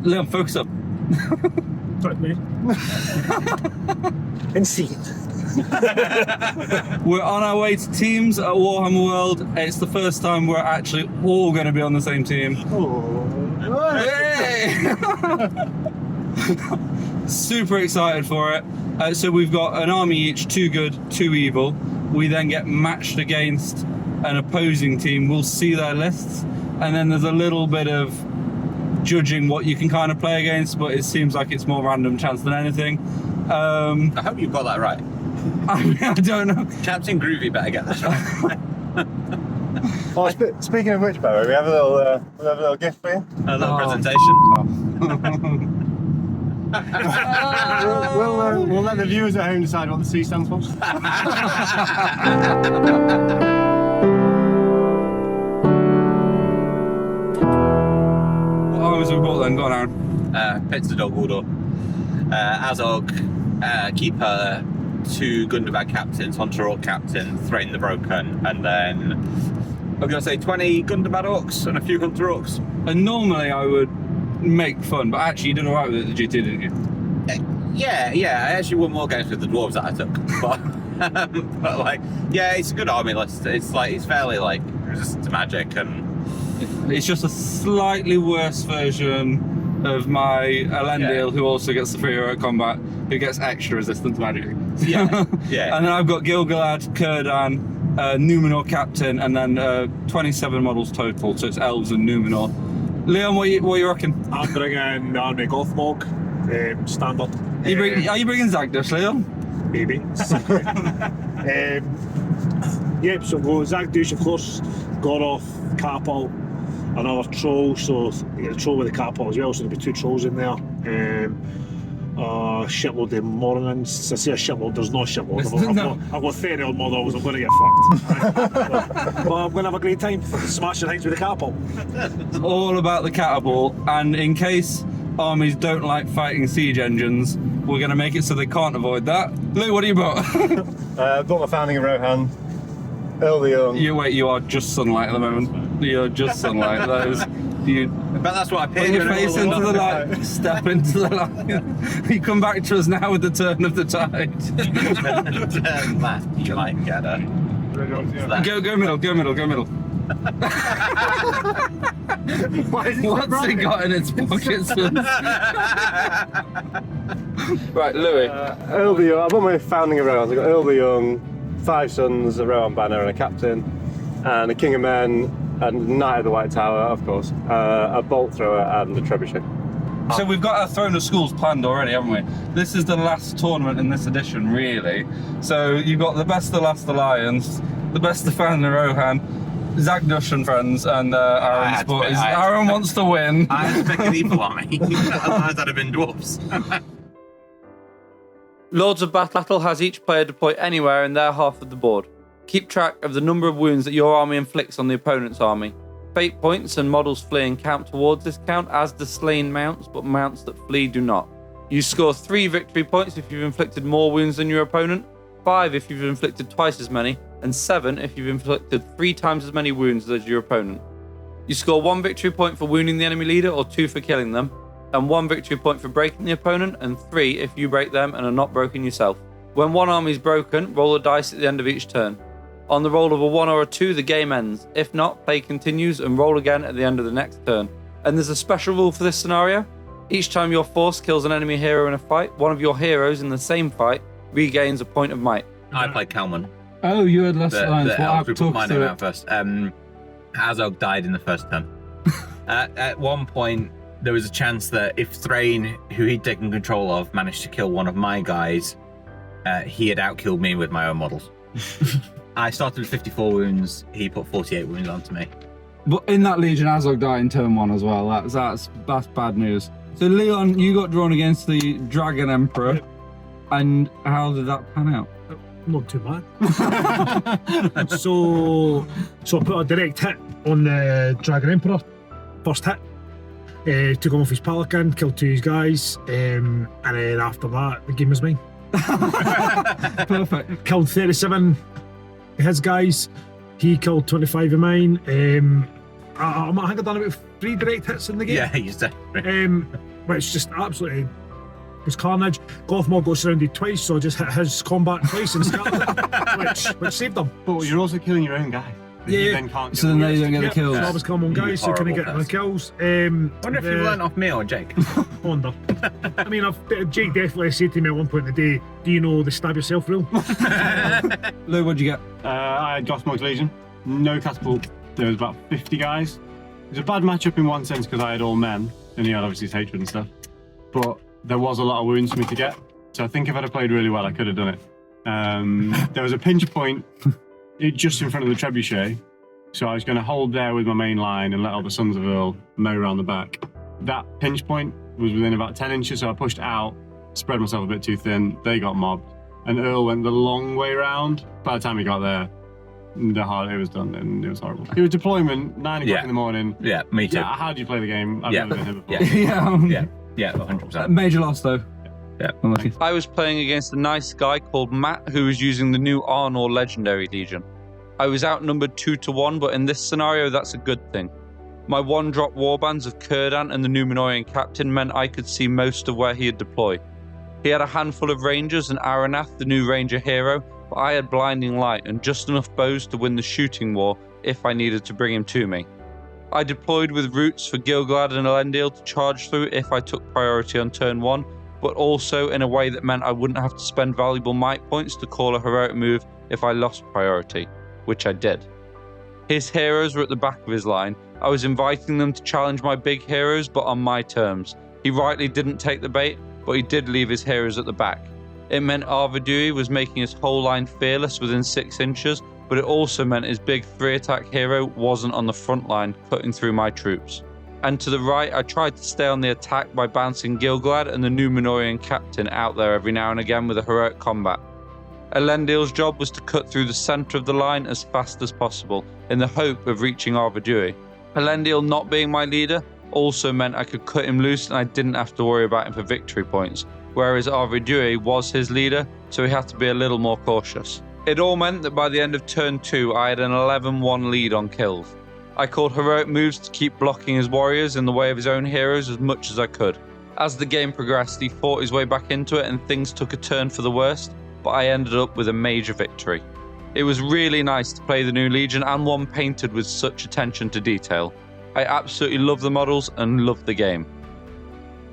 Leon, focus up. Sorry, me. Insane. We're on our way to teams at Warhammer World. It's the first time we're actually all going to be on the same team. Hey! Super excited for it. So we've got an army each, 2 good, 2 evil. We then get matched against an opposing team. We'll see their lists, and then there's a little bit of judging what you can kind of play against, but it seems like it's more random chance than anything. I hope you've got that right. I don't know. Captain Groovy better get this right. Oh, speaking of which, Barry, we have a little gift for you. A little presentation. We'll let the viewers at home decide what the C stands for. What armies have we bought then? Go on, Aaron. Pits of Dog Wardor. Azog, Keeper, 2 Gundabad captains, Hunter Orc captain, Threaten the Broken, and then I'm going to say 20 Gundabad Orcs and a few Hunter Orcs. And normally I would make fun, but actually you did alright with it at the GT, didn't you? Yeah, I actually won more games with the dwarves that I took, but like, yeah, it's a good army list. It's fairly like resistant to magic, and It's just a slightly worse version of my Elendil, who also gets the free hero combat, who gets extra resistance to magic. Yeah. And then I've got Gilgalad, Kurdan, Numenor captain, and then 27 models total, so it's elves and Numenor. Leon, what you reckon? I'm bringing Army Gothmog, standard. Are you bringing Zagdos, Leon? Maybe. Yep, so go Zagdush, of course, Goroth, Catapult, another troll, so a troll with a catapult as well, so there'll be 2 trolls in there. Shitload of Mornings. I say a shitload, there's no shitload. I've got 30 odd models, I'm going to get fucked. But I'm going to have a great time smashing things with the catapult. It's all about the catapult, and in case armies don't like fighting siege engines, we're going to make it so they can't avoid that. Lou, what do you bought? I've got my Founding of Rohan, Earl the Young. You are just sunlight at the moment. You're just sunlight. but that's what I paid. Put your face into the light, step into the light. You come back to us now with the turn of the tide. Left, you might get it. Go middle. What's it got in its pockets? Right, Louis. Earl the Young. I've got my Founding of Rohan. I've got Earl the Young, 5 sons, a Rohan banner and a captain, and a King of Men, and Knight of the White Tower, of course, a bolt thrower and a trebuchet. So we've got our Throne of Schools planned already, haven't we? This is the last tournament in this edition, really. So you've got the best of Last Alliance, the best of Founding of Rohan, Zagdush and friends, and Aaron wants to win. I had to pick an evil army, otherwise I'd have been dwarves. Lords of Battle has each player deploy anywhere in their half of the board. Keep track of the number of wounds that your army inflicts on the opponent's army. Fate points and models fleeing count towards this count, as do slain mounts, but mounts that flee do not. You score 3 victory points if you've inflicted more wounds than your opponent, 5 if you've inflicted twice as many, and 7 if you've inflicted 3 times as many wounds as your opponent. You score 1 victory point for wounding the enemy leader or 2 for killing them, and 1 victory point for breaking the opponent, and 3 if you break them and are not broken yourself. When one army is broken, roll a dice at the end of each turn. On the roll of a 1 or a 2, the game ends. If not, play continues and roll again at the end of the next turn. And there's a special rule for this scenario. Each time your force kills an enemy hero in a fight, one of your heroes in the same fight regains a point of might. I played Kalman. Oh, you had Last Alliance. Well, we put mine out first. Azog died in the first turn. At one point, there was a chance that if Thrain, who he'd taken control of, managed to kill one of my guys, he had outkilled me with my own models. I started with 54 wounds, he put 48 wounds onto me. But in that Legion, Azog died in turn 1 as well. That's bad news. So Leon, you got drawn against the Dragon Emperor, and how did that pan out? Not too bad. so I put a direct hit on the Dragon Emperor. First hit. Took him off his Pelican, killed 2 of his guys, and then after that, the game was mine. Perfect. Killed 37 of his guys. He killed 25 of mine. I think I've done about 3 direct hits in the game. Yeah, he's definitely. which just absolutely was carnage. Gothmog got surrounded twice, so I just hit his combat twice and scattered it, which saved him. But you're also killing your own guy. Yeah. You then can't So then they don't get the So kills. I was calling on guys, so can I get the kills? I wonder if you learnt off me or Jake. Wonder. I mean, Jake definitely said to me at one point in the day, do you know the stab yourself rule? Lou, what'd you get? I had Gothmog's Legion. No catapult. There was about 50 guys. It was a bad matchup in one sense because I had all men, and he had obviously his hatred and stuff. But there was a lot of wounds for me to get. So I think if I'd have played really well, I could have done it. There was a pinch point just in front of the trebuchet. So I was going to hold there with my main line and let all the Sons of Earl mow around the back. That pinch point was within about 10 inches, so I pushed out, spread myself a bit too thin. They got mobbed. And Earl went the long way round. By the time he got there, it was done and it was horrible. It was deployment, 9 o'clock in the morning. Yeah, me too. Yeah, how do you play the game? I've never been here before. Yeah, 100%. Major loss though. Yeah. Unlucky. I was playing against a nice guy called Matt who was using the new Arnor Legendary Legion. I was outnumbered 2-1, but in this scenario, that's a good thing. My one-drop warbands of Kurdan and the Númenórean captain meant I could see most of where he had deployed. He had a handful of rangers and Aranath, the new ranger hero, but I had blinding light and just enough bows to win the shooting war if I needed to bring him to me. I deployed with roots for Gilgalad and Elendil to charge through if I took priority on turn 1, but also in a way that meant I wouldn't have to spend valuable might points to call a heroic move if I lost priority, which I did. His heroes were at the back of his line. I was inviting them to challenge my big heroes, but on my terms. He rightly didn't take the bait, but he did leave his heroes at the back. It meant Arvidui was making his whole line fearless within 6 inches, but it also meant his big 3-attack hero wasn't on the front line, cutting through my troops. And to the right, I tried to stay on the attack by bouncing Gilgalad and the Númenórean captain out there every now and again with a heroic combat. Elendil's job was to cut through the centre of the line as fast as possible, in the hope of reaching Arvidui. Elendil not being my leader also meant I could cut him loose and I didn't have to worry about him for victory points, whereas Arvidui was his leader, so he had to be a little more cautious. It all meant that by the end of turn 2, I had an 11-1 lead on kills. I called heroic moves to keep blocking his warriors in the way of his own heroes as much as I could. As the game progressed, he fought his way back into it and things took a turn for the worst, but I ended up with a major victory. It was really nice to play the new Legion and one painted with such attention to detail. I absolutely love the models and love the game.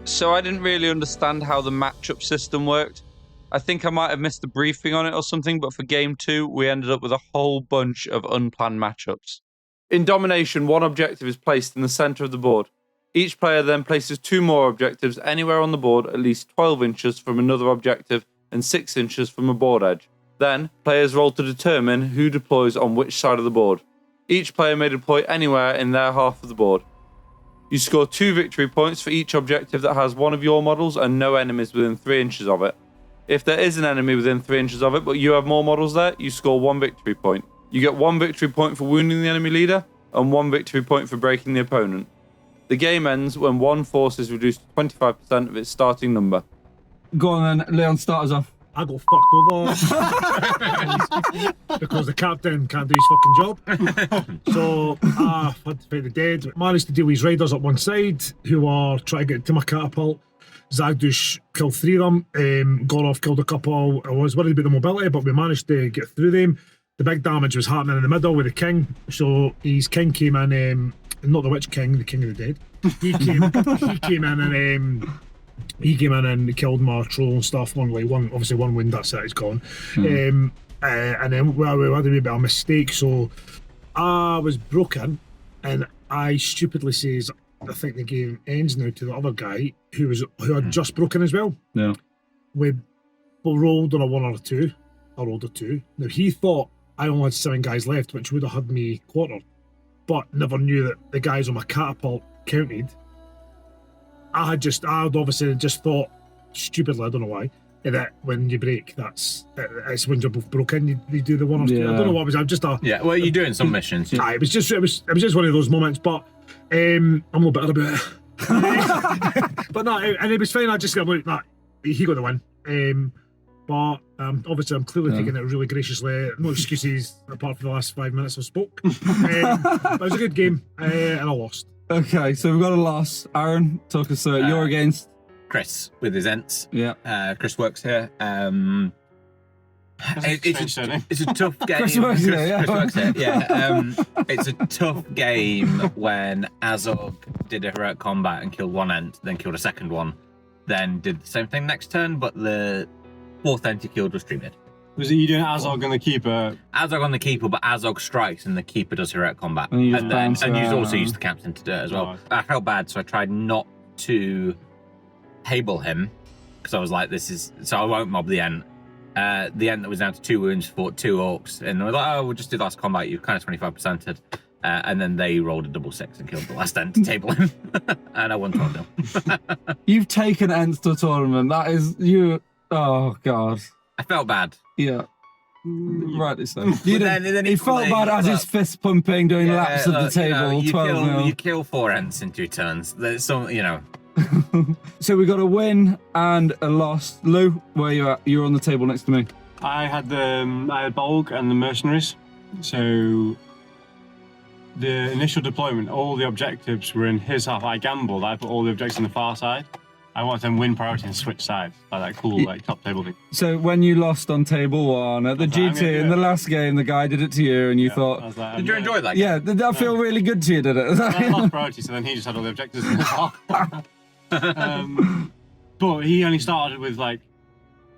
So I didn't really understand how the matchup system worked. I think I might have missed the briefing on it or something, but for game 2, we ended up with a whole bunch of unplanned matchups. In Domination, one objective is placed in the centre of the board. Each player then places 2 more objectives anywhere on the board at least 12 inches from another objective and 6 inches from a board edge. Then, players roll to determine who deploys on which side of the board. Each player may deploy anywhere in their half of the board. You score 2 victory points for each objective that has one of your models and no enemies within 3 inches of it. If there is an enemy within 3 inches of it, but you have more models there, you score 1 victory point. You get 1 victory point for wounding the enemy leader, and 1 victory point for breaking the opponent. The game ends when one force is reduced to 25% of its starting number. Go on then, Leon, start us off. I got fucked over because the captain can't do his fucking job. So I had to fight the dead. Managed to deal with his riders up one side who are trying to get to my catapult. Zagdush killed 3 of them. Gorov killed a couple. I was worried about the mobility, but we managed to get through them. The big damage was happening in the middle with the king. So his king came in, not the Witch King, the King of the Dead. He came in and killed my troll and stuff. Obviously one wound, that's it, it's gone. And then we had a wee bit of a mistake. So I was broken, and I stupidly says, I think the game ends now, to the other guy who had just broken as well. Yeah. We rolled on a 1 or a 2. I rolled a 2. Now he thought I only had 7 guys left, which would have had me quartered, but never knew that the guys on my catapult counted. I had obviously just thought, stupidly, I don't know why, that when you break, it's when you're both broken, you do the 1 or 2. I don't know what it was. I'm just Yeah, well, you do in some missions. It was just one of those moments, but I'm a little bitter about it. But no, and it was fine. I just got like, nah, he got the win. But obviously, I'm clearly taking it really graciously. No excuses apart from the last 5 minutes I spoke. But it was a good game, and I lost. Okay, so we've got a loss. Aaron, talk us through it. You're against... Chris with his Ents. Yeah. Chris works here. It's a tough game. Chris works here, yeah. Chris works here, yeah. It's a tough game when Azog did a heroic combat and killed one Ent, then killed a second one, then did the same thing next turn, but the fourth Ent he killed was treated. Was it you doing Azog and the keeper? Azog on the keeper, but Azog strikes and the keeper does heroic combat. And you And you also use the captain to do it as well. Oh. I felt bad, so I tried not to table him, because I was like, so I won't mob the Ent. The Ent that was down to 2 wounds fought 2 orcs, and we're like, oh, we'll just do last combat. You kind of 25%ed. And then they rolled a double 6 and killed the last Ent to table him. And I won 12-0. You've taken Ents to a tournament. That is... you. Oh, God. I felt bad. Yeah. Rightly so. Then He felt bad as his fist pumping, doing laps at the table. 12-0. You kill 4 Ents in 2 turns. There's some, So we got a win and a loss. Lou, where are you at? You're on the table next to me. I had Bolg and the mercenaries. So the initial deployment, all the objectives were in his half. I gambled. I put all the objectives on the far side. I wanted them win priority and switch sides, like that cool top table thing. So when you lost on table 1 at the GT in the last game, the guy did it to you, and you thought, I was like, Did you enjoy that? yeah, did that feel really good to you? Did it? I lost priority, so then he just had all the objectives in his half. But he only started with like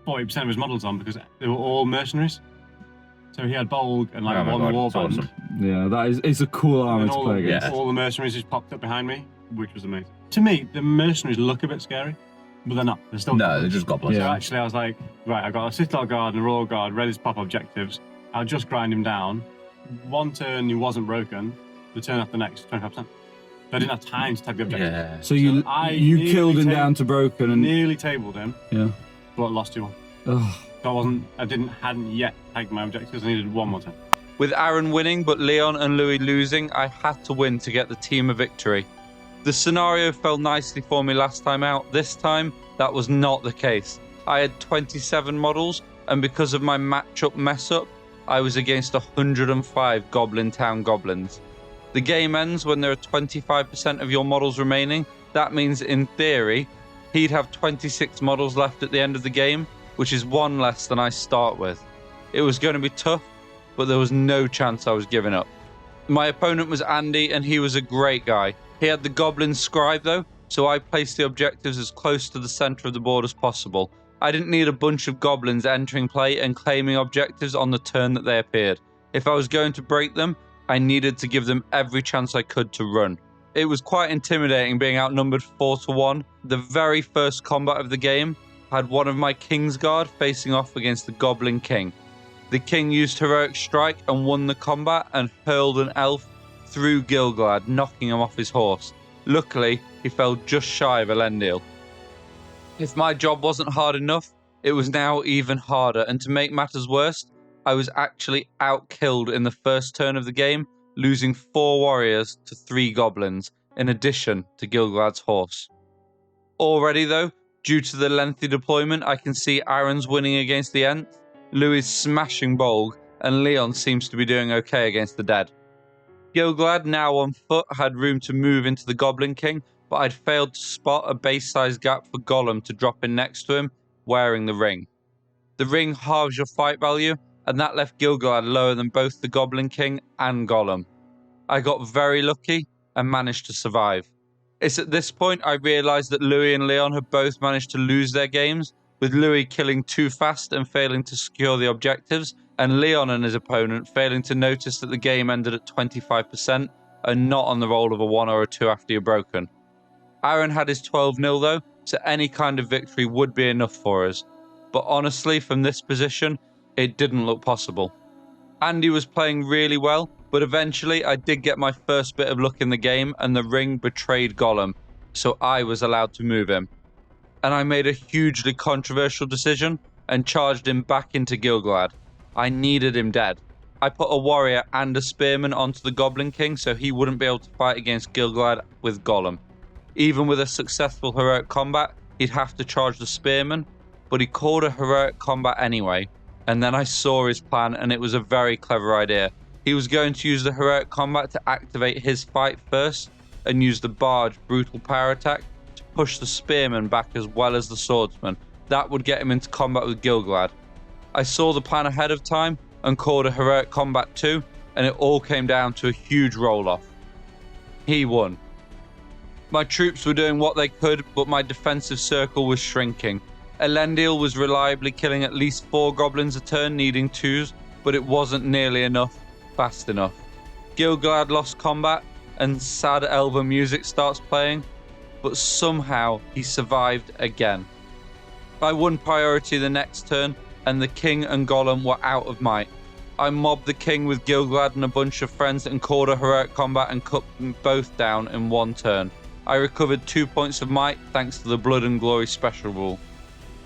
40% of his models on because they were all mercenaries. So he had Bolg and like one warband. Awesome. Yeah, it's a cool army to And play against. all the mercenaries just popped up behind me, which was amazing. To me, the mercenaries look a bit scary, but they're not. They're still No, they're just goblins. So Yeah. actually, I was like, right, I got a Citadel Guard and a Royal Guard ready to pop objectives. I'll just grind him down. One turn he wasn't broken. The turn after next, 25%. I didn't have time to tag the objective. Yeah. So you nearly killed him down to broken and Nearly tabled him, yeah. but lost 2-1. Oh, So hadn't yet tagged my objectives. I needed one more turn. With Aaron winning but Leon and Louis losing, I had to win to get the team a victory. The scenario fell nicely for me last time out. This time, that was not the case. I had 27 models, and because of my matchup mess-up, I was against 105 Goblin Town Goblins. The game ends when there are 25% of your models remaining. That means, in theory, he'd have 26 models left at the end of the game, which is 1 less than I start with. It was going to be tough, but there was no chance I was giving up. My opponent was Andy, and he was a great guy. He had the Goblin Scribe though, so I placed the objectives as close to the center of the board as possible. I didn't need a bunch of goblins entering play and claiming objectives on the turn that they appeared. If I was going to break them, I needed to give them every chance I could to run. It was quite intimidating being outnumbered 4-1. The very first combat of the game had one of my Kingsguard facing off against the Goblin King. The King used Heroic Strike and won the combat and hurled an elf through Gilgalad, knocking him off his horse. Luckily, he fell just shy of Elendil. If my job wasn't hard enough, it was now even harder, and to make matters worse, I was actually out-killed in the first turn of the game, losing 4 warriors to 3 goblins, in addition to Gilgalad's horse. Already though, due to the lengthy deployment, I can see Aaron's winning against the Nth, Louis smashing Bolg, and Leon seems to be doing okay against the dead. Gilgalad, now on foot, had room to move into the Goblin King, but I'd failed to spot a base-sized gap for Gollum to drop in next to him, wearing the ring. The ring halves your fight value, and that left Gilgalad lower than both the Goblin King and Gollum. I got very lucky and managed to survive. It's at this point I realised that Louis and Leon had both managed to lose their games, with Louis killing too fast and failing to secure the objectives, and Leon and his opponent failing to notice that the game ended at 25% and not on the roll of a 1 or a 2 after you're broken. Aaron had his 12-0 though, so any kind of victory would be enough for us. But honestly, from this position, it didn't look possible. Andy was playing really well, but eventually I did get my first bit of luck in the game and the ring betrayed Gollum, so I was allowed to move him. And I made a hugely controversial decision and charged him back into Gilgalad. I needed him dead. I put a warrior and a spearman onto the Goblin King so he wouldn't be able to fight against Gilgalad with Gollum. Even with a successful heroic combat, he'd have to charge the spearman, but he called a heroic combat anyway, and then I saw his plan and it was a very clever idea. He was going to use the heroic combat to activate his fight first, and used the barge brutal power attack to push the spearman back as well as the swordsman. That would get him into combat with Gilgalad. I saw the plan ahead of time and called a heroic combat too, and it all came down to a huge roll-off. He won. My troops were doing what they could, but my defensive circle was shrinking. Elendil was reliably killing at least 4 goblins a turn, needing 2s, but it wasn't nearly enough, fast enough. Gilgalad lost combat, and sad elven music starts playing, but somehow he survived again. I won priority the next turn, and the king and golem were out of might. I mobbed the king with Gilgalad and a bunch of friends and called a heroic combat and cut them both down in one turn. I recovered 2 points of might thanks to the Blood and Glory special rule.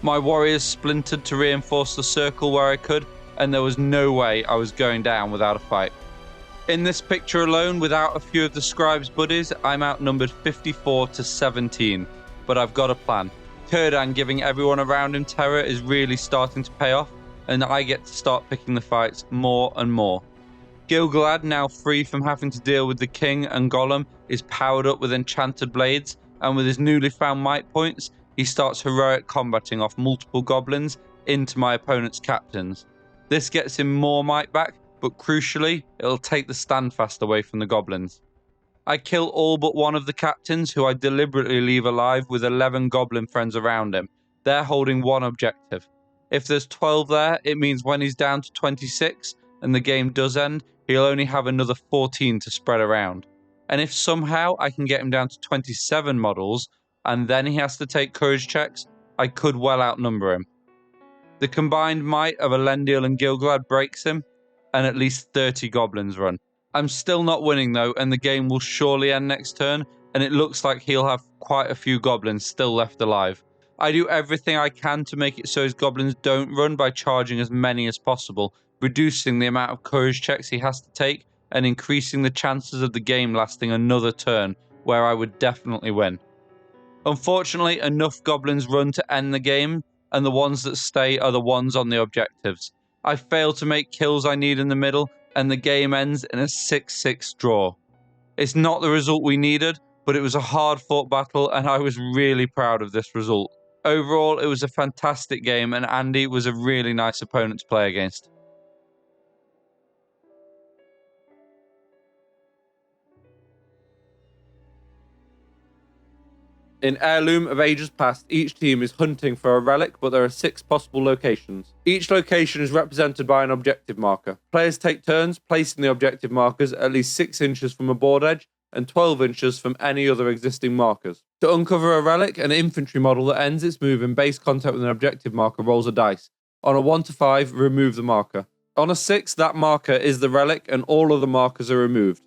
My warriors splintered to reinforce the circle where I could, and there was no way I was going down without a fight. In this picture alone, without a few of the scribe's buddies, I'm outnumbered 54 to 17, but I've got a plan. Kurdan giving everyone around him terror is really starting to pay off, and I get to start picking the fights more and more. Gilgalad, now free from having to deal with the king and golem, is powered up with enchanted blades, and with his newly found might points, he starts heroic combating off multiple goblins into my opponent's captains. This gets him more might back, but crucially, it'll take the standfast away from the goblins. I kill all but one of the captains, who I deliberately leave alive with 11 goblin friends around him. They're holding one objective. If there's 12 there, it means when he's down to 26 and the game does end, he'll only have another 14 to spread around. And if somehow I can get him down to 27 models, and then he has to take courage checks, I could well outnumber him. The combined might of Elendil and Gilgalad breaks him, and at least 30 goblins run. I'm still not winning though, and the game will surely end next turn, and it looks like he'll have quite a few goblins still left alive. I do everything I can to make it so his goblins don't run by charging as many as possible, reducing the amount of courage checks he has to take, and increasing the chances of the game lasting another turn, where I would definitely win. Unfortunately, enough goblins run to end the game, and the ones that stay are the ones on the objectives. I fail to make kills I need in the middle, and the game ends in a 6-6 draw. It's not the result we needed, but it was a hard-fought battle, and I was really proud of this result. Overall, it was a fantastic game, and Andy was a really nice opponent to play against. In Heirloom of Ages Past, each team is hunting for a relic, but there are 6 possible locations. Each location is represented by an objective marker. Players take turns placing the objective markers at least 6 inches from a board edge and 12 inches from any other existing markers. To uncover a relic, an infantry model that ends its move in base contact with an objective marker rolls a dice. On a 1 to 5, remove the marker. On a 6, that marker is the relic and all other markers are removed.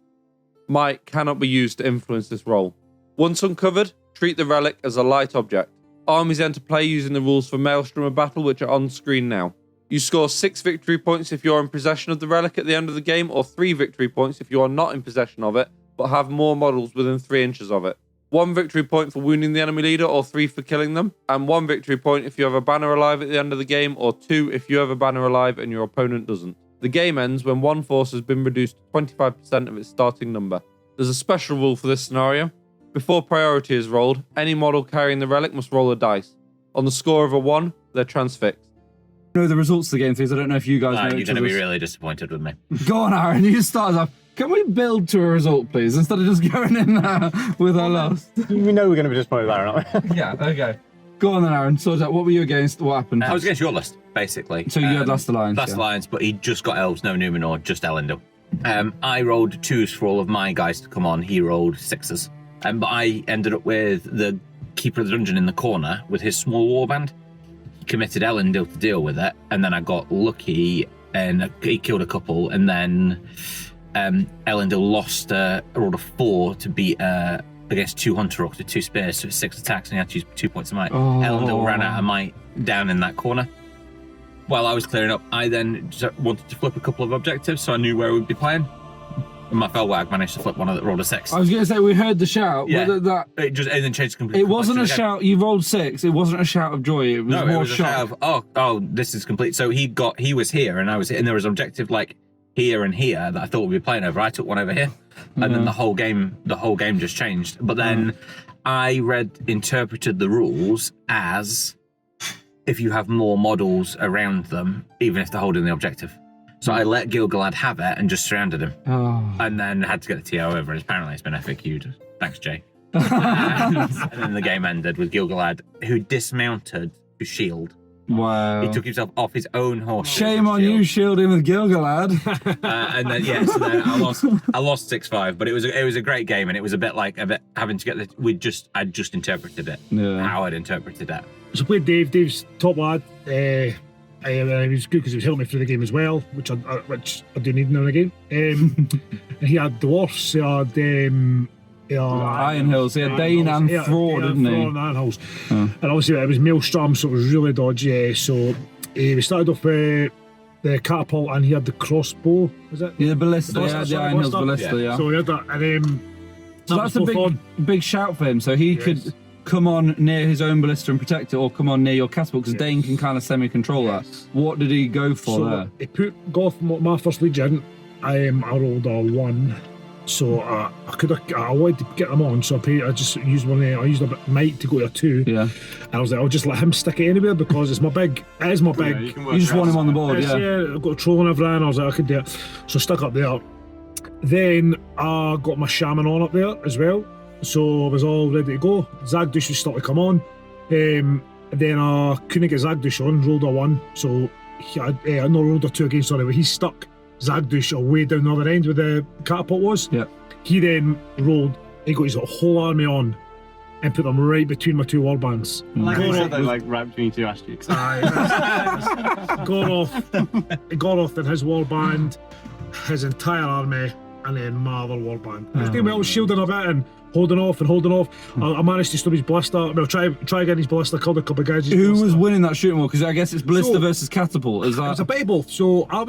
Might cannot be used to influence this roll. Once uncovered, treat the relic as a light object. Armies enter play using the rules for Maelstrom of Battle, which are on screen now. You score 6 victory points if you're in possession of the relic at the end of the game, or 3 victory points if you are not in possession of it, but have more models within 3 inches of it. 1 victory point for wounding the enemy leader, or 3 for killing them, and 1 victory point if you have a banner alive at the end of the game, or 2 if you have a banner alive and your opponent doesn't. The game ends when one force has been reduced to 25% of its starting number. There's a special rule for this scenario. Before priority is rolled, any model carrying the relic must roll a dice. On the score of a 1, they're transfixed. I know the results of the game, please. I don't know if you guys know. You're going to be really disappointed with me. Go on, Aaron. You start us off. Can we build to a result, please, instead of just going in there with our loss? We know we're going to be disappointed with Aaron, aren't we? Yeah, okay. Go on then, Aaron. Sort out, what were you against? What happened? I was against your list, basically. So you had Last Alliance. Last Alliance, but he just got elves, no Numenor, just Elendil. I rolled 2s for all of my guys to come on. He rolled 6s. But I ended up with the Keeper of the Dungeon in the corner with his small warband. He committed Elendil to deal with it, and then I got lucky and he killed a couple, and then Elendil lost a roll of 4 to beat against 2 Hunter Orcs with 2 spears, so 6 attacks, and he had to use 2 points of might. Elendil ran out of might down in that corner. While I was clearing up, I then just wanted to flip a couple of objectives, so I knew where we'd be playing. And my Felwag managed to flip one that rolled a 6. I was going to say, we heard the shout. Yeah. But It just and then changed completely. it wasn't a shout. You rolled 6. It wasn't a shout of joy. It was No, more it was a shock. shout of, oh, this is complete. So he was here and I was here, and there was an objective like here and here that I thought we'd be playing over. I took one over here, and then the whole game just changed. But then I interpreted the rules as if you have more models around them, even if they're holding the objective. So I let Gil-galad have it and just surrounded him, and then had to get the TO over. And apparently, it's been FAQ'd. Thanks, Jay. And then the game ended with Gil-galad, who dismounted to shield. Wow. He took himself off his own horse. Shame on you shielding with Gil-galad. And then I lost 6-5, but it was a great game, and it was a bit having to get I just interpreted it. Yeah. How I'd interpreted it. So I played Dave. Dave's top lad. He was good because he was helping me through the game as well, which I do need now and again. And he had dwarfs. He had Iron Hills. He had Dane and Fraud, didn't he? Fraud and Iron Hills. And obviously it was Maelstrom, so it was really dodgy. So we started off with the catapult, and he had the crossbow. Was it? Yeah, the ballista. Yeah, the Iron Hills ballista. Yeah. So he had that, and So that's a big shout for him. So he could come on near his own ballista and protect it, or come on near your catapult, because Dane can kind of semi-control that. What did he go for there? He put Goth, my first legion. I rolled a 1. So I wanted to get them on, so I just used one. I used a bit of might to go to a 2. Yeah. And I was like, I'll just let him stick it anywhere because it's my big. It is my big. You just want him on the board, yeah. I've got a troll and everything. I was like, I could do it. So stuck up there. Then I got my shaman on up there as well. So I was all ready to go. Zagdush was starting to come on. Then I couldn't get Zagdush on. Rolled a 1. So rolled a 2 again. Sorry, but he's stuck. Zagdush way down the other end where the catapult was. Yeah. He then rolled. He got his whole army on and put them right between my 2 warbands. Right between 2 asterisks. Got off in his warband, his entire army, and then my other warband. His team was shielding a bit and holding off. I managed to stop his ballista. Well, try again his ballista. Killed a couple of guys. Who was winning that shooting war? Because I guess it's ballista versus catapult. Is that? It was a bit of both. So I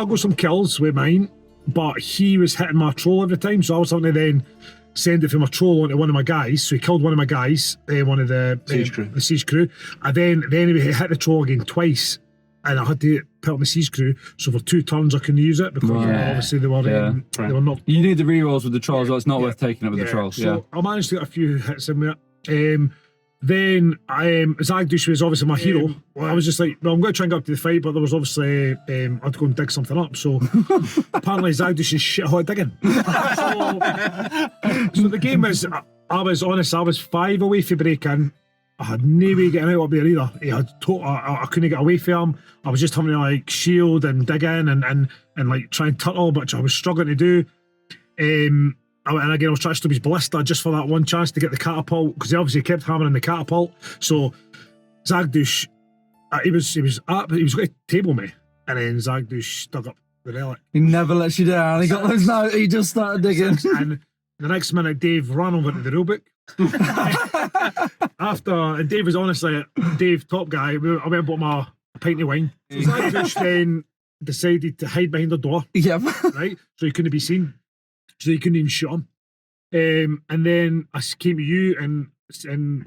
got some kills with mine, but he was hitting my troll every time. So I was having to then send it from my troll onto one of my guys. So he killed one of my guys, one of the siege crew. And then he hit the troll again twice, and I had to put on the siege crew. So for 2 turns I couldn't use it because obviously they were not. You need the rerolls with the trolls. So it's not worth taking it with the trolls. So I managed to get a few hits in there. Then Zagdush was obviously my hero. I was just like, well, I'm going to try and get up to the fight, but there was obviously I had to go and dig something up. So apparently Zagdush is shit hot digging. So the game was, I was honest, I was 5 away from break-in. I had no way getting out up there either. I couldn't get away from him. I was just having to like shield and dig in and like try and tunnel, which I was struggling to do. And again, I was trying to stop his ballista just for that one chance to get the catapult, because he obviously kept hammering the catapult. So Zagdush, he was going to table me, and then Zagdush dug up the relic. He never lets you down. He got those now. He just started digging. And the next minute, Dave ran over to the rulebook. And Dave was honestly, top guy. I went and bought my pint of wine. So Zagdush then decided to hide behind the door. Yeah. Right? So he couldn't be seen. So you couldn't even shoot him. And then I came to you and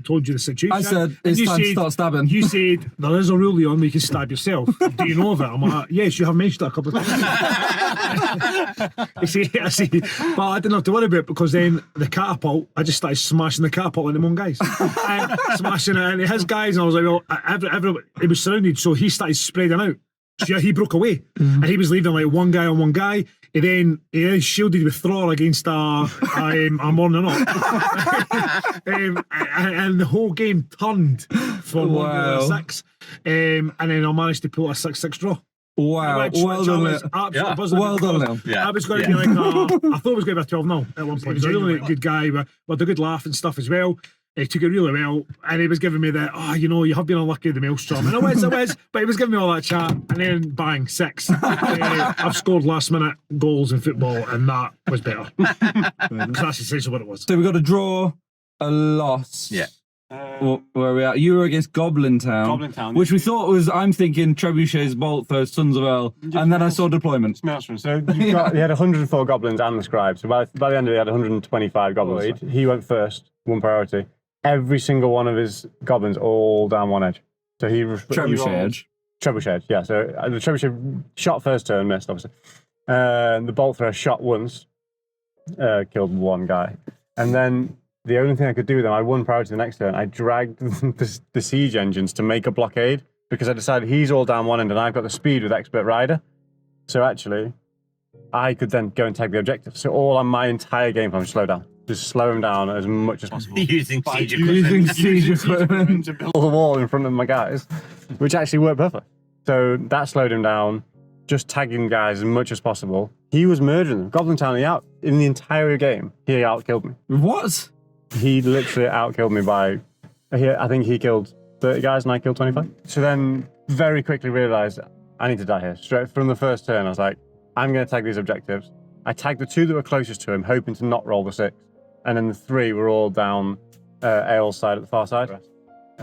told you the situation. I said, it's time to start stabbing. You said, there is a rule, Leon, where you can stab yourself. Do you know of it? I'm like, yes, you have mentioned it a couple of times. I see. But I didn't have to worry about it, because then the catapult, I just started smashing the catapult into my own guys. And smashing it into his guys, and I was like, well, everybody, it was surrounded, so he started spreading out. So he broke away, and he was leaving like one guy on one guy. He then shielded with Thror against a morning up. And the whole game turned for 1-6. And then I managed to pull a 6-6 draw. Wow, well done, Leon. Well done, Leon. I was going to be like, I thought it was going to be a 12-0 at one point. He's a really good guy with a good laugh and stuff as well. He took it really well, and he was giving me the, you have been unlucky with the Maelstrom. And I was, but he was giving me all that chat, and then bang, 6. I've scored last minute goals in football, and that was better. That's essentially what it was. So we got a draw, a loss. Yeah. Where are we at? You were against Goblin Town, which we thought was, I'm thinking, Trebuchet's Bolt versus Sons of El, and then I saw deployment. Maelstrom. So He had 104 goblins and the scribe. So by the end of it, he had 125 goblins. He went first, 1 priority. Every single one of his goblins all down one edge. So Trebuchet edge. Trebuchet edge, yeah. So the Trebuchet shot first turn, missed, obviously. The bolt thrower shot once, killed one guy. And then the only thing I could do with them, I won priority the next turn. I dragged the siege engines to make a blockade because I decided he's all down one end and I've got the speed with Expert Rider. So actually, I could then go and take the objective. So all on my entire game plan was slow down. Just slow him down as much as possible. Using siege Using equipment. siege equipment. to build. Build the wall in front of my guys, which actually worked perfect. So that slowed him down, just tagging guys as much as possible. He was murdering them. Goblin Town, in the entire game, he outkilled me. What? He literally outkilled me by, I think he killed 30 guys and I killed 25. So then very quickly realised I need to die here. Straight from the first turn, I was like, I'm going to tag these objectives. I tagged the 2 that were closest to him, hoping to not roll the 6. And then the 3 were all down Ael's side at the far side.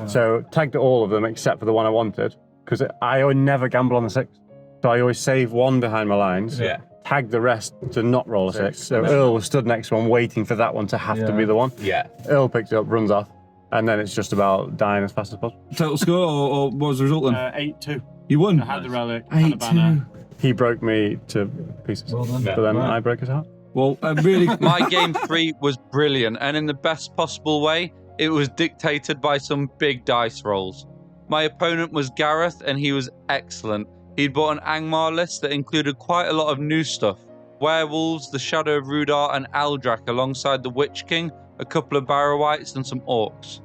So tagged all of them except for the one I wanted, because I would never gamble on the 6. So I always save one behind my lines, tag the rest to not roll a 6. So Earl was stood next to one waiting for that one to have to be the one. Yeah. Earl picks it up, runs off, and then it's just about dying as fast as possible. Total score, or what was the result then? 8-2. You won. I had the relic, had a banner. He broke me to pieces, but then I broke his heart. Well, really. My game 3 was brilliant, and in the best possible way, it was dictated by some big dice rolls. My opponent was Gareth, and he was excellent. He'd bought an Angmar list that included quite a lot of new stuff. Werewolves, the Shadow of Rudar, and Aldrak alongside the Witch King, a couple of Barrow-wights, and some Orcs.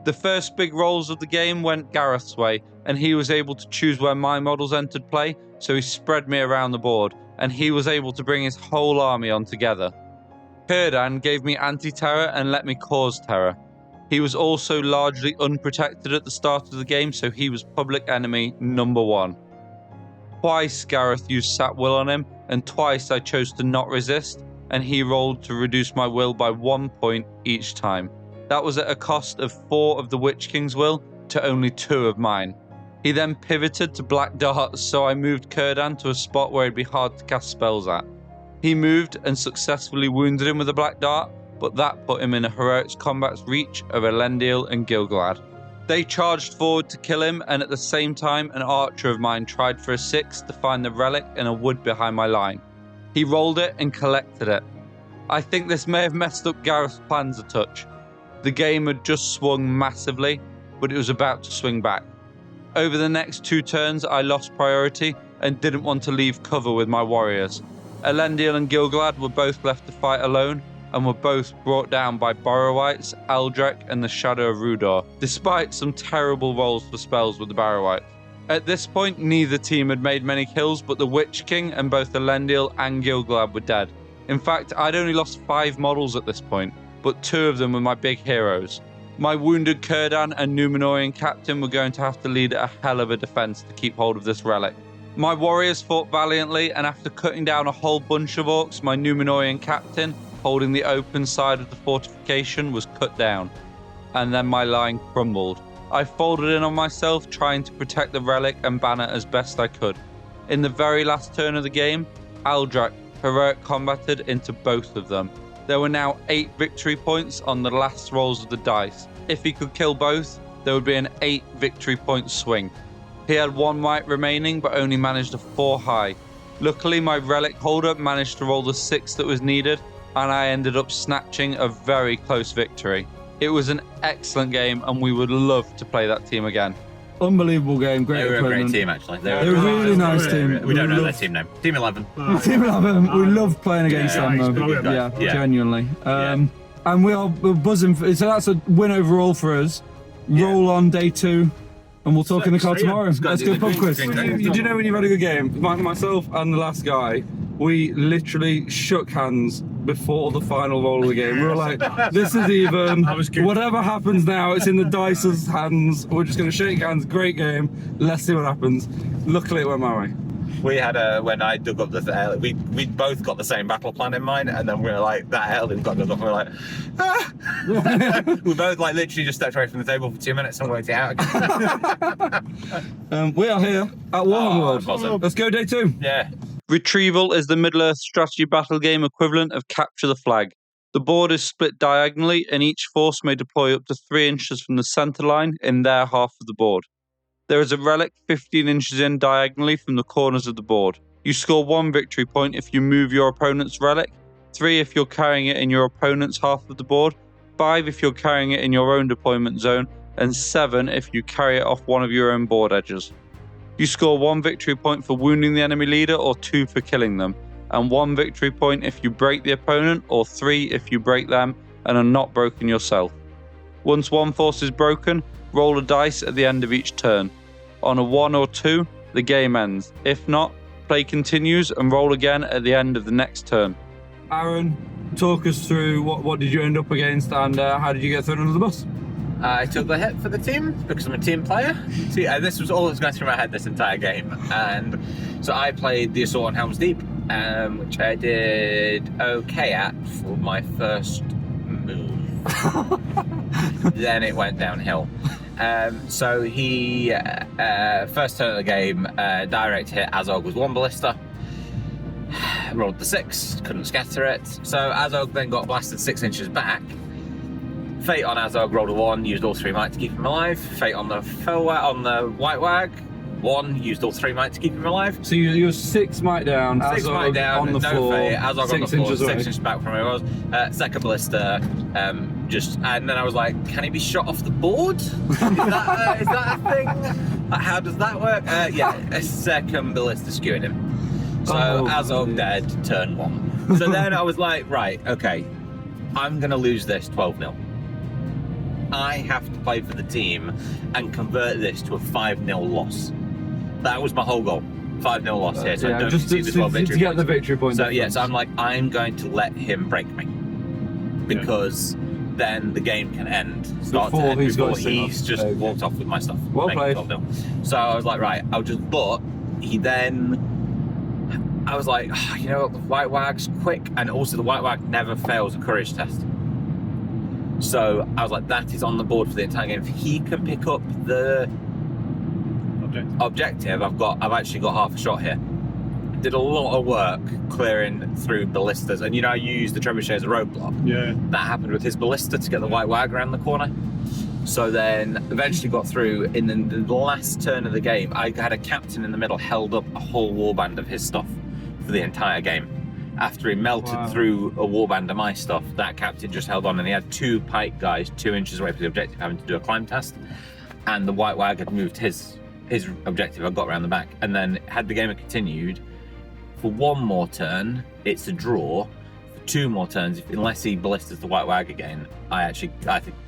The first big rolls of the game went Gareth's way, and he was able to choose where my models entered play, so he spread me around the board, and he was able to bring his whole army on together. Kurdan gave me anti-terror and let me cause terror. He was also largely unprotected at the start of the game, so he was public enemy number 1. Twice Gareth used Sat Will on him, and twice I chose to not resist, and he rolled to reduce my will by 1 point each time. That was at a cost of 4 of the Witch King's will to only 2 of mine. He then pivoted to Black Darts, so I moved Kurdan to a spot where it'd be hard to cast spells at. He moved and successfully wounded him with a Black Dart, but that put him in a Heroics combat's reach of Elendil and Gilgalad. They charged forward to kill him, and at the same time, an archer of mine tried for a 6 to find the relic in a wood behind my line. He rolled it and collected it. I think this may have messed up Gareth's plans a touch. The game had just swung massively, but it was about to swing back. Over the next 2 turns, I lost priority and didn't want to leave cover with my warriors. Elendil and Gilgalad were both left to fight alone, and were both brought down by Barrow-wights, Aldrak, and the Shadow of Rudar, despite some terrible rolls for spells with the Barrow-wights. At this point, neither team had made many kills, but the Witch King and both Elendil and Gilgalad were dead. In fact, I'd only lost 5 models at this point, but 2 of them were my big heroes. My wounded Kurdan and Númenorian captain were going to have to lead a hell of a defense to keep hold of this relic. My warriors fought valiantly, and after cutting down a whole bunch of orcs, my Númenorian captain, holding the open side of the fortification, was cut down. And then my line crumbled. I folded in on myself, trying to protect the relic and banner as best I could. In the very last turn of the game, Aldrak heroic combated into both of them. There were now 8 victory points on the last rolls of the dice. If he could kill both, there would be an 8 victory point swing. He had 1 wight remaining, but only managed a 4 high. Luckily, my relic holder managed to roll the 6 that was needed, and I ended up snatching a very close victory. It was an excellent game, and we would love to play that team again. Unbelievable game, great They were a opponent. great team, actually. They're a really nice team. We don't know their team name. Team 11. Team 11. We love playing against Yeah, them, it's though. brilliant. Yeah, Yeah. genuinely. And we're buzzing. So that's a win overall for us. Roll on day 2. And we'll talk in the car tomorrow. Let's do a pub quiz. Do you know when you've had a good game? Myself and the last guy, we literally shook hands before the final roll of the game. We were like, this is even. Whatever happens now, it's in the dice's hands. We're just going to shake hands. Great game. Let's see what happens. Luckily, it went my way. We had when I dug up the we both got the same battle plan in mind, and then we were like, that Eldin got dug up, and we were like, ah! We both like literally just stepped away from the table for 2 minutes and worked it out again. We are here at Warhammer World. awesome. Let's go day 2. Yeah. Retrieval is the Middle-earth strategy battle game equivalent of Capture the Flag. The board is split diagonally, and each force may deploy up to 3 inches from the center line in their half of the board. There is a relic 15 inches in diagonally from the corners of the board. You score 1 victory point if you move your opponent's relic, 3 if you're carrying it in your opponent's half of the board, 5 if you're carrying it in your own deployment zone, and 7 if you carry it off one of your own board edges. You score 1 victory point for wounding the enemy leader or 2 for killing them, and 1 victory point if you break the opponent or 3 if you break them and are not broken yourself. Once one force is broken, roll a dice at the end of each turn. On a 1 or 2, the game ends. If not, play continues and roll again at the end of the next turn. Aaron, talk us through what did you end up against and how did you get thrown under the bus? I took the hit for the team because I'm a team player. See, this was all that was going through my head this entire game. And so I played the Assault on Helm's Deep, which I did okay at for my first move. Then it went downhill. So he, first turn of the game, direct hit Azog was 1 ballista. Rolled the 6, couldn't scatter it. So Azog then got blasted 6 inches back. Fate on Azog rolled a 1, used all 3 might to keep him alive. Fate on the White Wag, 1, used all 3 might to keep him alive. So you're 6 might down, 6 Azog might down, on the no floor, Fate, Azog on the 6 floor, inches 6 away. inches back from where he was. Second ballista, and then I was like, can he be shot off the board? Is that a thing? How does that work? Yeah, a second ballista skewing him. So Azog dead, turn 1. So then I was like, right, okay, I'm gonna lose this 12-0. I have to play for the team and convert this to a 5-0 loss. That was my whole goal. 5-0 loss here, so I don't just concede the 12 victory to get points. the victory point. So yeah, so I'm like, I'm going to let him break me because then the game can end, start to end, before he's just walked off with my stuff. Well played. So I was like, right, I'll just. But he then, I was like, oh, you know what, the White Wag's quick, and also the White Wag never fails a courage test. So I was like, that is on the board for the entire game. If he can pick up the objective, I've actually got half a shot here. Did a lot of work clearing through ballistas, and you know, I used the trebuchet as a roadblock. Yeah. That happened with his ballista to get the White Wag around the corner. So then eventually got through. In the last turn of the game, I had a captain in the middle held up a whole warband of his stuff for the entire game. After he melted through a warband of my stuff, that captain just held on, and he had 2 pike guys 2 inches away from the objective having to do a climb test, and the White Wag had moved his objective. I got around the back, and then had the game had continued for 1 more turn, it's a draw. For 2 more turns, unless he ballistas the White Wag again, I think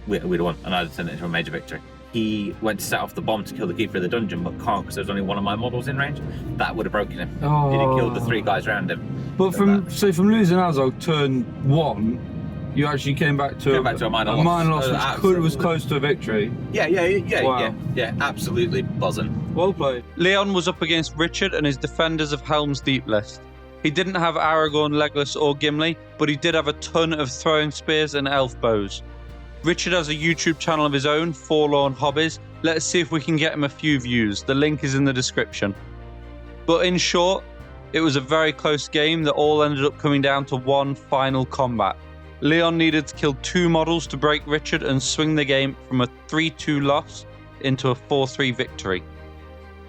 we'd have won, and I'd have turned it into a major victory. He went to set off the bomb to kill the keeper of the dungeon, but can't because there's only one of my models in range. That would have broken him. He'd have killed the 3 guys around him. But from losing Azog turn 1, you actually came back to a minor loss. Which was close to a victory. Yeah, absolutely buzzing. Well played. Leon was up against Richard and his Defenders of Helm's Deep list. He didn't have Aragorn, Legolas or Gimli, but he did have a ton of throwing spears and elf bows. Richard has a YouTube channel of his own, Forlorn Hobbies. Let's see if we can get him a few views. The link is in the description. But in short, it was a very close game that all ended up coming down to one final combat. Leon needed to kill 2 models to break Richard and swing the game from a 3-2 loss into a 4-3 victory.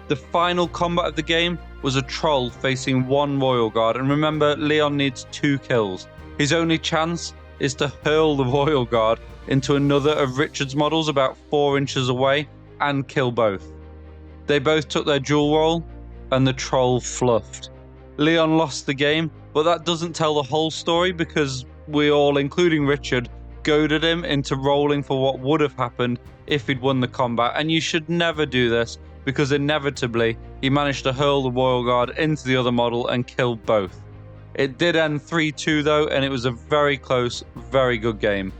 The final combat of the game was a troll facing 1 Royal Guard, and remember, Leon needs 2 kills. His only chance is to hurl the Royal Guard into another of Richard's models about 4 inches away and kill both. They both took their dual roll and the troll fluffed. Leon lost the game, but that doesn't tell the whole story because we all, including Richard, goaded him into rolling for what would have happened if he'd won the combat, and you should never do this because inevitably he managed to hurl the Royal Guard into the other model and kill both. It did end 3-2 though, and it was a very close, very good game.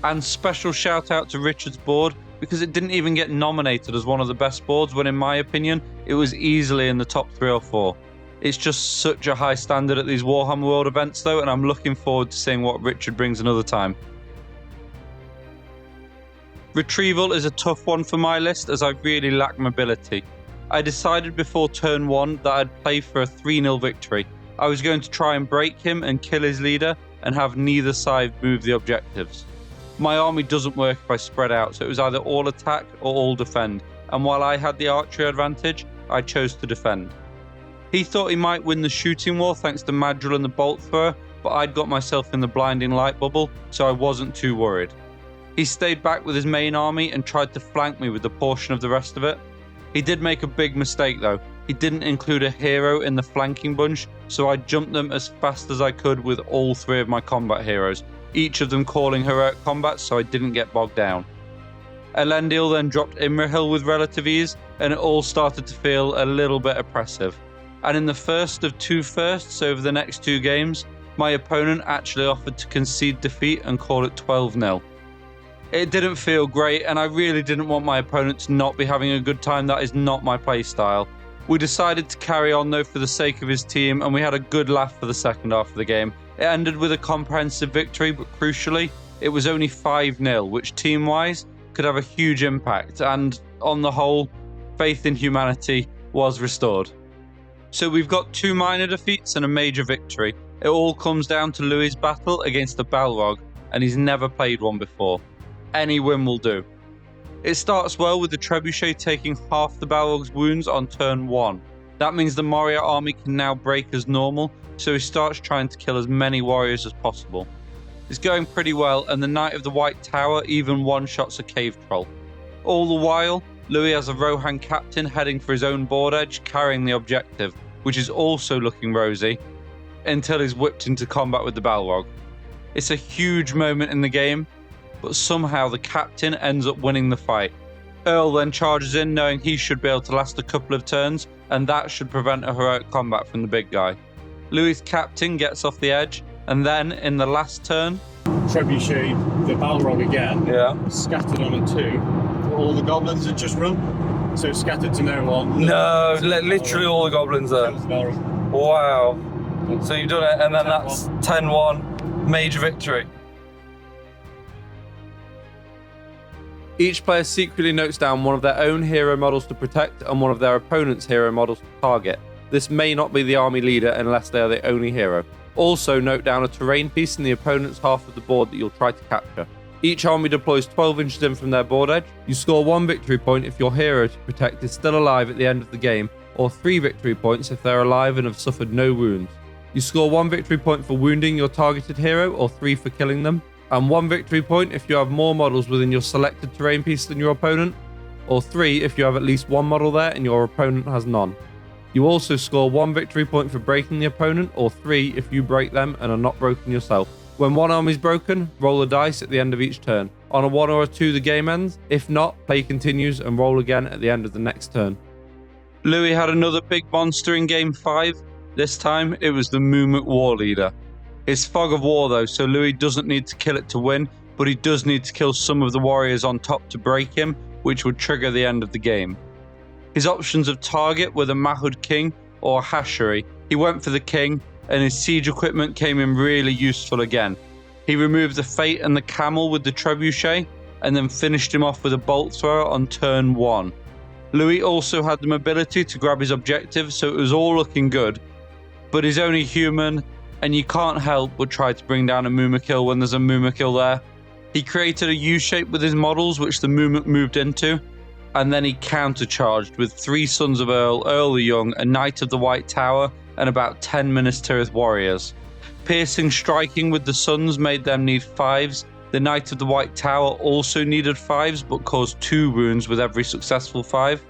And special shout out to Richard's board because it didn't even get nominated as one of the best boards when in my opinion it was easily in the top 3 or 4. It's just such a high standard at these Warhammer World events though, and I'm looking forward to seeing what Richard brings another time. Retrieval is a tough one for my list as I really lack mobility. I decided before turn 1 that I'd play for a 3-0 victory. I was going to try and break him and kill his leader and have neither side move the objectives. My army doesn't work if I spread out, so it was either all attack or all defend, and while I had the archery advantage, I chose to defend. He thought he might win the shooting war thanks to Madril and the bolt thrower, but I'd got myself in the blinding light bubble, so I wasn't too worried. He stayed back with his main army and tried to flank me with a portion of the rest of it. He did make a big mistake though. He didn't include a hero in the flanking bunch, so I jumped them as fast as I could with all 3 of my combat heroes, each of them calling heroic combat so I didn't get bogged down. Elendil then dropped Imrahil with relative ease, and it all started to feel a little bit oppressive. And in the first of 2 firsts over the next 2 games, my opponent actually offered to concede defeat and call it 12-0. It didn't feel great, and I really didn't want my opponent to not be having a good time. That is not my playstyle. We decided to carry on though for the sake of his team, and we had a good laugh for the second half of the game. It ended with a comprehensive victory, but crucially, it was only 5-0, which team-wise could have a huge impact, and on the whole, faith in humanity was restored. So we've got 2 minor defeats and a major victory. It all comes down to Louis' battle against the Balrog, and he's never played one before. Any win will do. It starts well with the Trebuchet taking half the Balrog's wounds on turn 1. That means the Moria army can now break as normal, so he starts trying to kill as many warriors as possible. It's going pretty well, and the Knight of the White Tower even one-shots a cave troll. All the while, Louis has a Rohan captain heading for his own board edge, carrying the objective, which is also looking rosy, until he's whipped into combat with the Balrog. It's a huge moment in the game, but somehow the captain ends up winning the fight. Earl then charges in, knowing he should be able to last a couple of turns, and that should prevent a heroic combat from the big guy. Louis' captain gets off the edge, and then, in the last turn... Trebuchet, the Balrog again, scattered on a 2. All the goblins had just run, so scattered to no one. No, literally all the goblins there. Wow. So you've done it, and then that's 10-1, major victory. Each player secretly notes down one of their own hero models to protect and one of their opponent's hero models to target. This may not be the army leader unless they are the only hero. Also note down a terrain piece in the opponent's half of the board that you'll try to capture. Each army deploys 12 inches in from their board edge. You score 1 victory point if your hero to protect is still alive at the end of the game, or 3 victory points if they're alive and have suffered no wounds. You score 1 victory point for wounding your targeted hero, or 3 for killing them, and 1 victory point if you have more models within your selected terrain piece than your opponent, or 3 if you have at least 1 model there and your opponent has none. You also score 1 victory point for breaking the opponent, or 3 if you break them and are not broken yourself. When one army is broken, roll a dice at the end of each turn. On a 1 or a 2, the game ends. If not, play continues and roll again at the end of the next turn. Louis had another big monster in game 5. This time, it was the Mumuk War Leader. It's Fog of War though, so Louis doesn't need to kill it to win, but he does need to kill some of the warriors on top to break him, which would trigger the end of the game. His options of target were the Mahud King or Hashari. He went for the King, and his siege equipment came in really useful again. He removed the Fate and the Camel with the Trebuchet, and then finished him off with a Bolt Thrower on turn 1. Louis also had the mobility to grab his objective, so it was all looking good, but he's only human, and you can't help but try to bring down a Mumakil when there's a Mumakil there. He created a U-shape with his models, which the Mumuk moved into, and then he countercharged with 3 Sons of Earl, Earl the Young, a Knight of the White Tower, and about 10 Minas Tirith warriors. Piercing striking with the Sons made them need 5s. The Knight of the White Tower also needed 5s, but caused 2 wounds with every successful 5.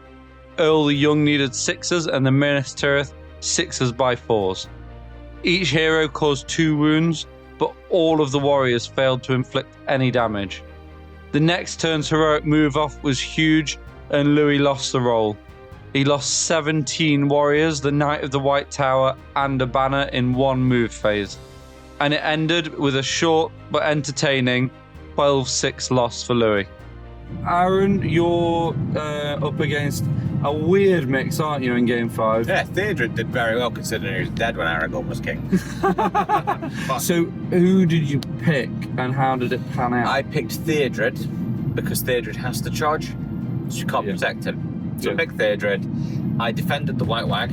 Earl the Young needed 6s, and the Minas Tirith 6s by 4s. Each hero caused 2 wounds, but all of the warriors failed to inflict any damage. The next turn's heroic move-off was huge, and Louis lost the roll. He lost 17 warriors, the Knight of the White Tower, and a banner in 1 move phase. And it ended with a short but entertaining 12-6 loss for Louis. Aaron, you're up against a weird mix, aren't you, in game 5? Yeah, Theodred did very well considering he was dead when Aragorn was king. So, who did you pick and how did it pan out? I picked Theodred because Theodred has to charge, so you can't protect him. So I picked Theodred. I defended the White Wag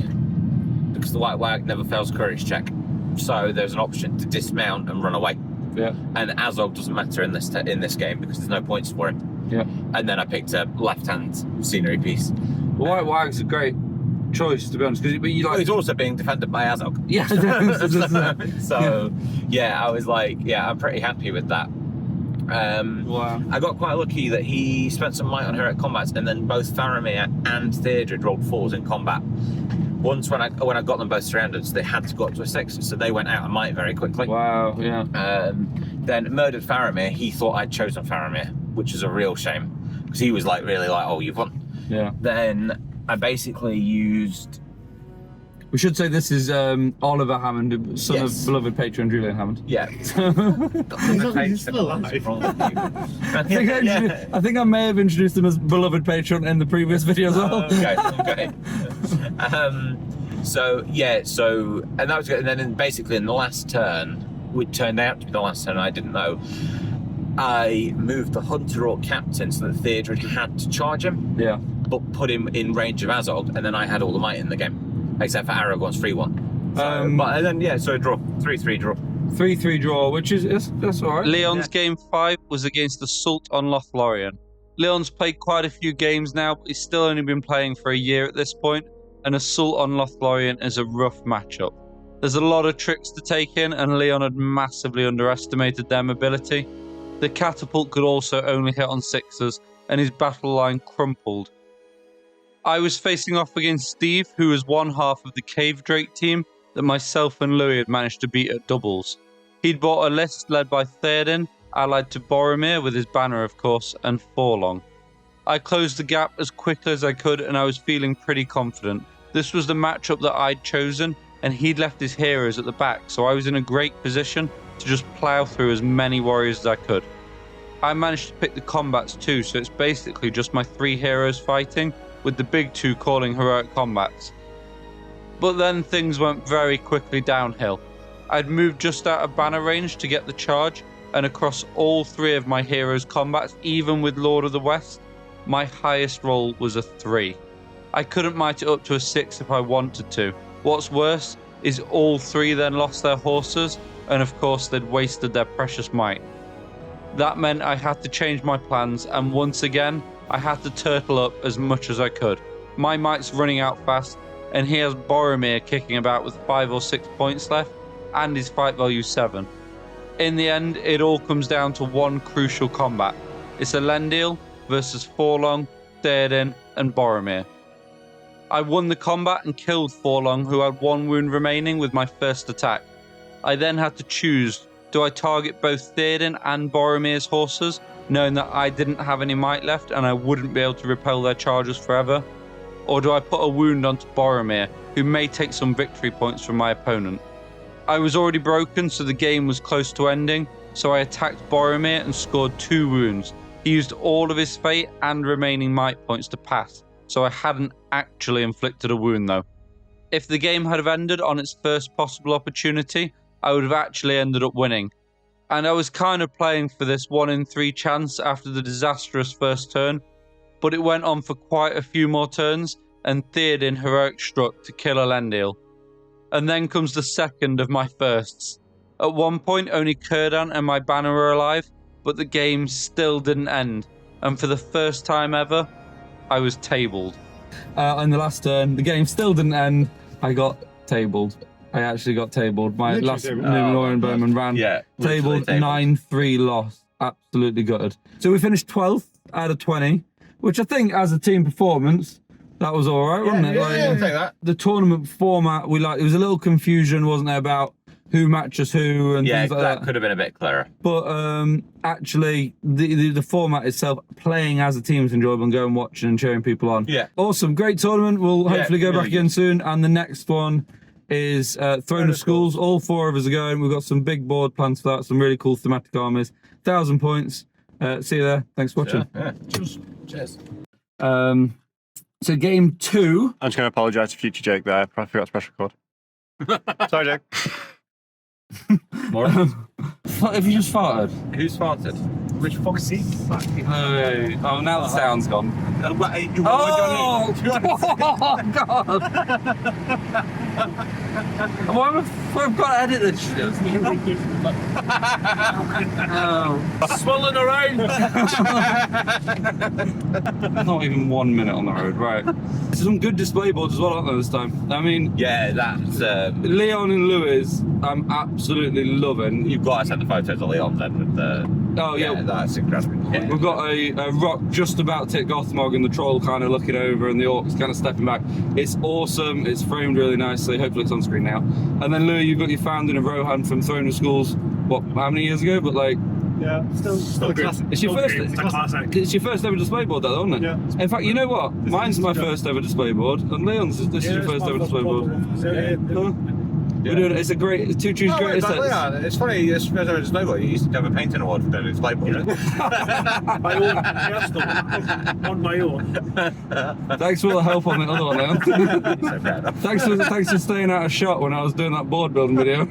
because the White Wag never fails a courage check. So there's an option to dismount and run away. Yeah. And Azog doesn't matter in this game because there's no points for him. Yeah. And then I picked a left-hand scenery piece. The White Wags are great. choice, to be honest. Because you Well, like, he's also being defended by Azog. yeah. So yeah, I was like, yeah, I'm pretty happy with that. Wow. I got quite lucky that he spent some might on heroic combats, and then both Faramir and Theodred rolled 4s in combat. Once when I got them both surrounded, so they had to go up to a 6, so they went out of might very quickly. Wow. Yeah. Then murdered Faramir. He thought I'd chosen Faramir, which is a real shame because he was like really like, oh, you've won. Yeah. Then I basically used. We should say this is Oliver Hammond, son Yes. of beloved patron Julian Hammond. Yeah. He's still alive. I think I may have introduced him as beloved patron in the previous video as well. Okay. So and that was good. And then basically in the last turn, which turned out to be the last turn, I didn't know. I moved the hunter or captain so that Theodred had to charge him, Yeah. but put him in range of Azog, and then I had all the might in the game, except for Aragorn's free one. So, so draw 3-3 draw. 3-3 draw, which is that's all right. Leon's game 5 was against Assault on Lothlorien. Leon's played quite a few games now, but he's still only been playing for a year at this point, and Assault on Lothlorien is a rough matchup. There's a lot of tricks to take in, and Leon had massively underestimated their mobility. The catapult could also only hit on 6s, and his battle line crumpled. I was facing off against Steve, who was one half of the Cave Drake team that myself and Louis had managed to beat at doubles. He'd bought a list led by Theoden, allied to Boromir with his banner of course, and Forlong. I closed the gap as quickly as I could, and I was feeling pretty confident. This was the matchup that I'd chosen, and he'd left his heroes at the back, so I was in a great position to just plough through as many warriors as I could. I managed to pick the combats too, so it's basically just my 3 heroes fighting, with the big 2 calling heroic combats. But then things went very quickly downhill. I'd moved just out of banner range to get the charge, and across all 3 of my heroes' combats, even with Lord of the West, my highest roll was a 3. I couldn't might it up to a 6 if I wanted to. What's worse is all 3 then lost their horses, and of course they'd wasted their precious might. That meant I had to change my plans, and once again, I had to turtle up as much as I could. My might's running out fast, and he has Boromir kicking about with 5 or 6 points left, and his fight value 7. In the end, it all comes down to one crucial combat. It's Elendil versus Forlong, Theoden, and Boromir. I won the combat and killed Forlong, who had 1 wound remaining with my first attack. I then had to choose, do I target both Theoden and Boromir's horses, knowing that I didn't have any might left and I wouldn't be able to repel their charges forever? Or do I put a wound onto Boromir, who may take some victory points from my opponent? I was already broken, so the game was close to ending, so I attacked Boromir and scored 2 wounds. He used all of his fate and remaining might points to pass, so I hadn't actually inflicted a wound though. If the game had have ended on its first possible opportunity, I would have actually ended up winning. And I was kind of playing for this 1 in 3 chance after the disastrous first turn, but it went on for quite a few more turns, and Theoden heroic struck to kill Elendil. And then comes the second of my firsts. At one point only Círdan and my banner were alive, but the game still didn't end, and for the first time ever, I was tabled. In the last turn, the game still didn't end. I got tabled. I actually got tabled. My Literally last tabled. Lauren Bowman ran. Yeah, Tabled, literally 9-3 loss. Absolutely gutted. So we finished 12th out of 20, which I think as a team performance, that was all right, wasn't it? I'll take that. The tournament format, there was a little confusion, wasn't there, about who matches who and Yeah, things like that that. could have been a bit clearer. But actually, the format itself, playing as a team is enjoyable, and going watching and cheering people on. Yeah. Awesome, great tournament. We'll hopefully go really back again soon. And the next one is Throne of Schools. All 4 of us are going. We've got some big board plans for that, some really cool thematic armies. 1,000 points. See you there. Thanks for watching. Yeah. Cheers. So game 2. I'm just going to apologise to future Jake there. I forgot to press record. Sorry, Jake. More? Have you just farted? Who's farted? Which fuck's he? Oh, now the sound's gone. Oh, God. I've got to edit this shit. Swirling around. Not even 1 minute on the road, right. There's some good display boards as well, aren't there, this time? I mean, Yeah, that's. Leon and Lewis, I'm absolutely loving. You've got to send the photos of Leon then with the. Oh, yeah. That's incredible. Yeah. We've got a rock just about to hit Gothmog and the troll kind of looking over and the orcs kind of stepping back. It's awesome. It's framed really nicely. Hopefully it's on screen now. And then Louis, you've got your founding of Rohan from Throne of Schools, what, how many years ago? But like, Yeah, still Still good. classic. it's your Still first. great. It's a classic. It's your first ever display board, though, isn't it? Yeah. In fact, you know what? Mine's my first ever display board, and Leon's. This is your it's first my ever display board. Yeah. Huh? We're doing it. It's a great two choose greatest sets. It's funny, it's first ever display board. You used to have a painting award for doing a display board. My own personal, on my own. Thanks for all the help on the other one, Leon. So proud of. thanks for staying out of shot when I was doing that board building video.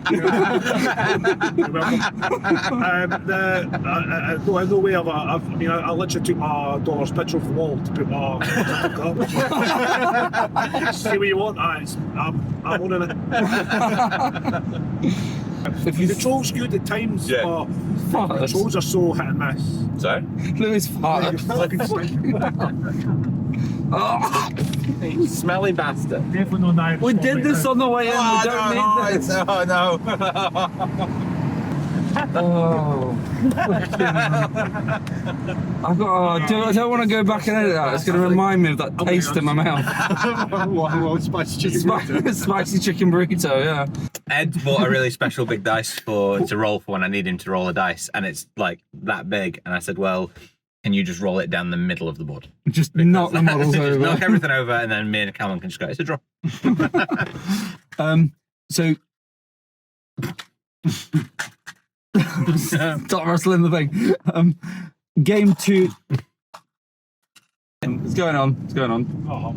No way I literally took my dollar's petrol from wall to put my see what you want. I'm owning it. If you The troll's good at times, Yeah. but Farts. the trolls are so hit and miss. So? Louis farted. Oh, You smelly bastard. Definitely not Irish. we did this on the way in. We don't need this. Oh no. Oh. I've got. I don't want to go back and edit that. It's going to remind me of that taste in my mouth. Well, spicy chicken burrito. Spicy chicken burrito. Yeah. Ed bought a really special big dice to roll for when I need him to roll a dice, and it's like that big. And I said, well, can you just roll it down the middle of the board? Just knock the models Just knock over. everything over, and then me and Calvin can just go, it's a draw. So. Stop wrestling the thing. Game 2. It's going on. It's going on. Oh,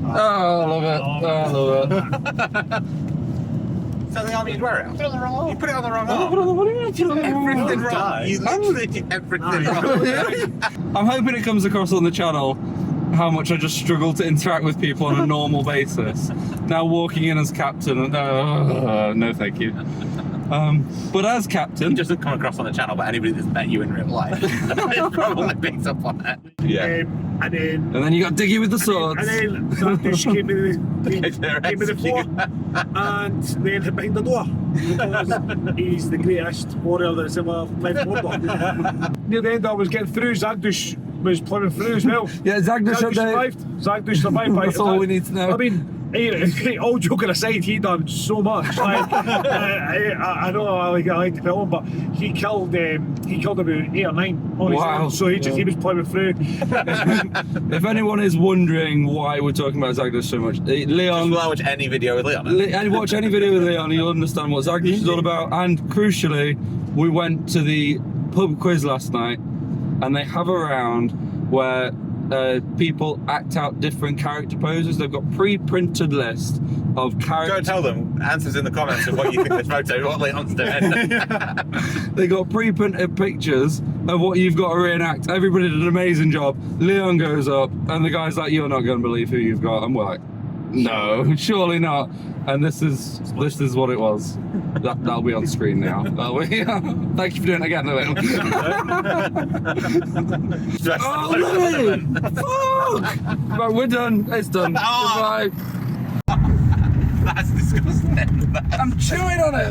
Oh, I love it. Oh, I love it. Is that the army you'd wear it on? You put it on the wrong arm. What do you mean? Everything wrong. You literally did everything wrong. I'm hoping it comes across on the channel how much I just struggle to interact with people on a normal basis. Now walking in as captain, no thank you. But as captain, It doesn't come across on the channel, but anybody that's met you in real life it probably picks up on it. Yeah. and then and then you got Diggy with the swords. And then Sandush came in the floor and then hid behind the door because he's the greatest warrior that's ever left Mordor. Near the end I was getting through, Zagdush was plowing through as well. Yeah, Zagdush survived. Zagdush survived. That's all we need to know. I mean, all joking aside, he done so much. Like, I know I like to film him, but he killed about 8 or 9 on his Wow. own. So he was plowing through. If anyone is wondering why we're talking about Zagdush so much, Leon. Just watch any video with Leon. And watch any video with Leon, you'll understand what Zagdush is all about. And crucially, we went to the pub quiz last night, and they have a round where people act out different character poses. They've got pre-printed list of Go characters. tell them answers in the comments of what you think this photo, what Leon's doing. They got pre-printed pictures of what you've got to reenact. Everybody did an amazing job. Leon goes up, and the guy's like, "You're not going to believe who you've got." I'm like, "No, surely not." And this is what it was. That'll be on screen now. Thank you for doing it again, Louis. Oh, Louis! Fuck! Right, we're done. It's done. Oh. Goodbye. That's disgusting. I'm chewing on it.